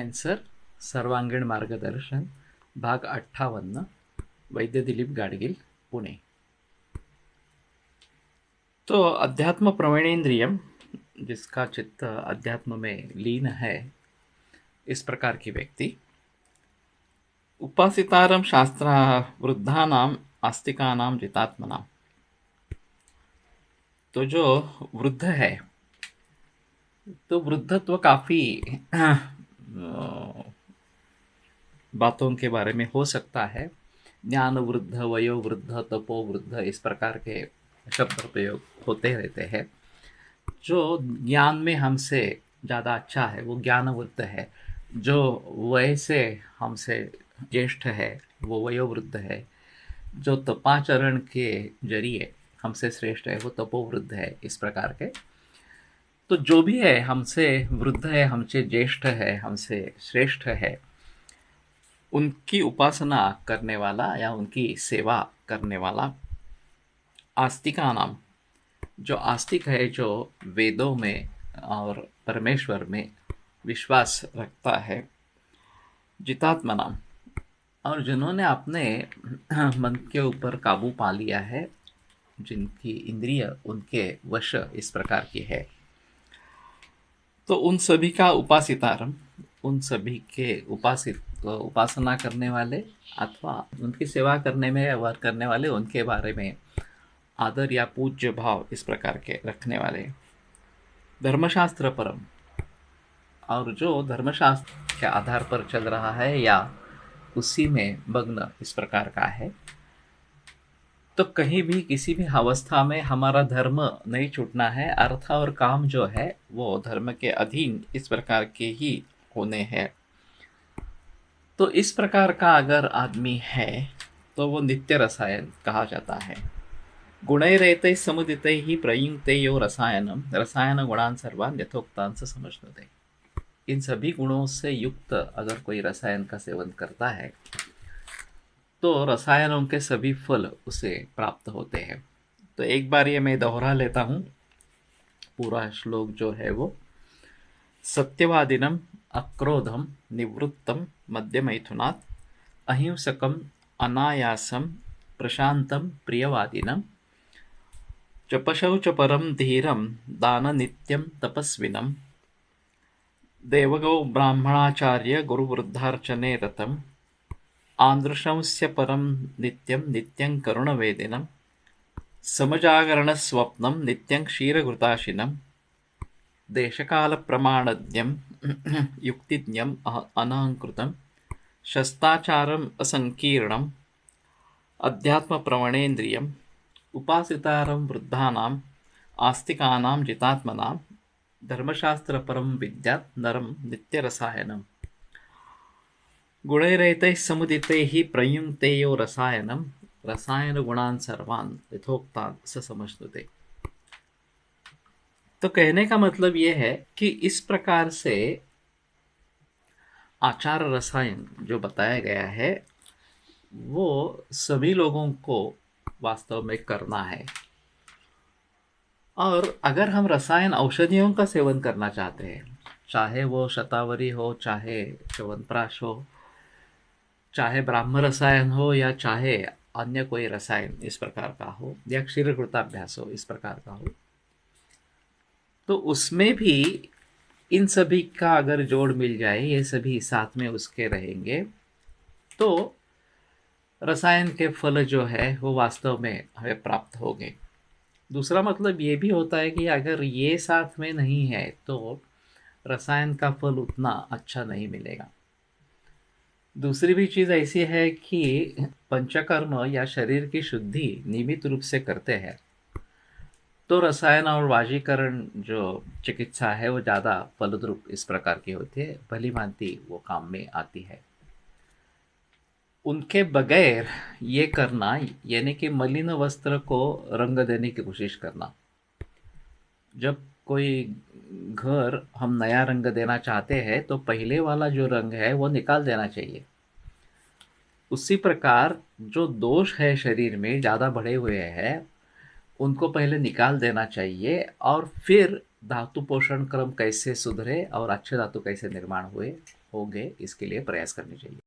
Answer सर्वांगीण मार्गदर्शन भाग 58 वैद्य दिलीप गाडगिल पुणे। तो अध्यात्म प्रवणेन्द्रियम, जिसका चित्त अध्यात्म में लीन है, इस प्रकार की व्यक्ति उपासितारम शास्त्र वृद्धानाम आस्तिकानाम जितात्मनाम। तो जो वृद्ध है, तो वृद्धत्व काफी बातों के बारे में हो सकता है। ज्ञान वृद्ध, वयो वृद्ध, तपो वृद्ध, इस प्रकार के शब्द प्रयोग होते रहते हैं। जो ज्ञान में हमसे ज़्यादा अच्छा है वो ज्ञान वृद्ध है, जो वय से हमसे ज्येष्ठ है वो वयोवृद्ध है, जो तपाचरण के जरिए हमसे श्रेष्ठ है वो तपोवृद्ध है, इस प्रकार के। तो जो भी है हमसे वृद्ध है, हमसे ज्येष्ठ है, हमसे श्रेष्ठ है, उनकी उपासना करने वाला या उनकी सेवा करने वाला आस्तिका नाम, जो आस्तिक है, जो वेदों में और परमेश्वर में विश्वास रखता है, जितात्मा नाम, और जिन्होंने अपने मन के ऊपर काबू पा लिया है, जिनकी इंद्रिय उनके वश इस प्रकार की है, तो उन सभी का उपासितारम, उन सभी के उपासना करने वाले अथवा उनकी सेवा करने में व्यवहार करने वाले, उनके बारे में आदर या पूज्य भाव इस प्रकार के रखने वाले, धर्मशास्त्र परम, और जो धर्मशास्त्र के आधार पर चल रहा है या उसी में मग्न इस प्रकार का है। तो कहीं भी किसी भी अवस्था में हमारा धर्म नहीं छूटना है, अर्थ और काम जो है वो धर्म के अधीन इस प्रकार के ही होने हैं। तो इस प्रकार का अगर आदमी है तो वो नित्य रसायन कहा जाता है। गुणैरेतैः समुदितैः प्रयुङ्क्ते यो रसायनम रसायन गुणान सर्वान यथोक्तान से समझते। इन सभी गुणों से युक्त अगर कोई रसायन का सेवन करता है तो रसायनों के सभी फल उसे प्राप्त होते हैं। तो एक बार ये मैं दोहरा लेता हूँ, पूरा श्लोक जो है वो, सत्यवादिनम अक्रोधम निवृत्तम मध्यमैथुनात् अहिंसकम अनायासम प्रशांतम प्रियवादिनम चपशौ च परम धीरम दान नित्यम तपस्विनम देवगौ ब्राह्मणाचार्य गुरुवृद्धार्चने रतम आदृशंस्य परम नित्यं नित्यं करुणवेदिनं समजागरणस्वप्नं नित्यं क्षीरघृताशिनं देशकालप्रमाणज्ञं युक्तिज्ञम् अनहङ्कृतं शस्ताचारम् असंकीर्णम् अध्यात्मप्रवणेन्द्रियम् उपासितारं वृद्धानाम् आस्तिकानां जितात्मनां धर्मशास्त्रपरं विद्यात् नरं नित्यरसायनम् गुणैरेतैः समुदितैः प्रयुङ्क्ते यो रसायनम रसायन गुणान सर्वान यथोक्तान स समझते। तो कहने का मतलब यह है कि इस प्रकार से आचार रसायन जो बताया गया है वो सभी लोगों को वास्तव में करना है। और अगर हम रसायन औषधियों का सेवन करना चाहते हैं, चाहे वो शतावरी हो, चाहे च्यवनप्राश हो, चाहे ब्राह्म रसायन हो, या चाहे अन्य कोई रसायन इस प्रकार का हो, या क्षीरघृताभ्यास हो इस प्रकार का हो, तो उसमें भी इन सभी का अगर जोड़ मिल जाए, ये सभी साथ में उसके रहेंगे, तो रसायन के फल जो है वो वास्तव में हमें प्राप्त होंगे। दूसरा मतलब ये भी होता है कि अगर ये साथ में नहीं है तो रसायन का फल उतना अच्छा नहीं मिलेगा। दूसरी भी चीज़ ऐसी है कि पंचकर्म या शरीर की शुद्धि नियमित रूप से करते हैं तो रसायन और वाजीकरण जो चिकित्सा है वो ज़्यादा फलद्रुप इस प्रकार की होती है, भली भांति वो काम में आती है। उनके बगैर ये करना यानी कि मलिन वस्त्र को रंग देने की कोशिश करना। जब कोई घर हम नया रंग देना चाहते हैं तो पहले वाला जो रंग है वो निकाल देना चाहिए। उसी प्रकार जो दोष है शरीर में ज़्यादा बढ़े हुए हैं उनको पहले निकाल देना चाहिए और फिर धातु पोषण क्रम कैसे सुधरे और अच्छे धातु कैसे निर्माण हुए होंगे, इसके लिए प्रयास करने चाहिए।